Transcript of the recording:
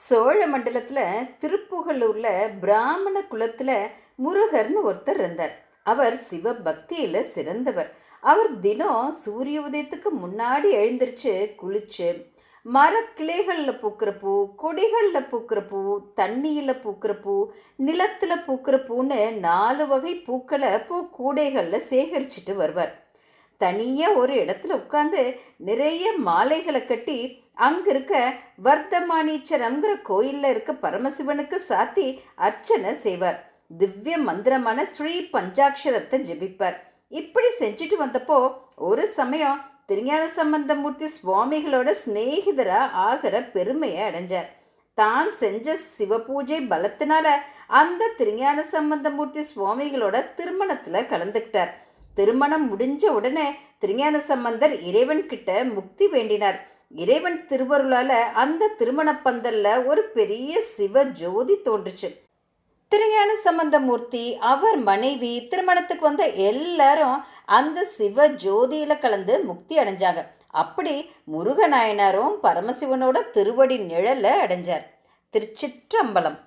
சோழ மண்டலத்துல திருப்புகலூர்ல பிராமண குலத்துல முருகர்னு ஒருத்தர் இருந்தார். அவர் சிவ பக்தியில சிறந்தவர். அவர் தினம் சூரிய உதயத்துக்கு முன்னாடி எழுந்திருச்சு குளிச்சு மரக்கிளைகள்ல பூக்கிற பூ, கொடிகள்ல பூக்கிற பூ, தண்ணியில பூக்கிற பூ, நிலத்துல பூக்கிற பூன்னு 4 வகை பூக்களை பூ கூடைகள்ல சேகரிச்சுட்டு வருவார். தனியா ஒரு இடத்துல உட்கார்ந்து நிறைய மாலைகளை கட்டி அங்க இருக்க வர்த்தமானீச்சரம்ங்கிற கோயில்ல இருக்க பரமசிவனுக்கு சாத்தி அர்ச்சனை செய்வார். திவ்ய மந்திரமான ஸ்ரீ பஞ்சாட்சரத்தை ஜெபிப்பார். இப்படி செஞ்சுட்டு வந்தப்போ ஒரு சமயம் திருஞான சம்பந்தமூர்த்தி சுவாமிகளோட சிநேகிதரா ஆகிற பெருமையை அடைஞ்சார். தான் செஞ்ச சிவ பூஜை பலத்தினால அந்த திருஞான சம்பந்தமூர்த்தி சுவாமிகளோட திருமணத்துல கலந்துக்கிட்டார். திருமணம் முடிஞ்ச உடனே திருஞான சம்பந்தர் இறைவன் கிட்ட முக்தி வேண்டினார். இறைவன் திருவருளால அந்த திருமண பந்தல்ல ஒரு பெரிய சிவ ஜோதி தோன்றுச்சு. திருஞான சம்பந்தமூர்த்தி, அவர் மனைவி, திருமணத்துக்கு வந்த எல்லாரும் அந்த சிவ ஜோதியில கலந்து முக்தி அடைஞ்சாங்க. அப்படி முருகநாயனாரும் பரமசிவனோட திருவடி நிழல அடைஞ்சார். திருச்சிற்றம்பலம்.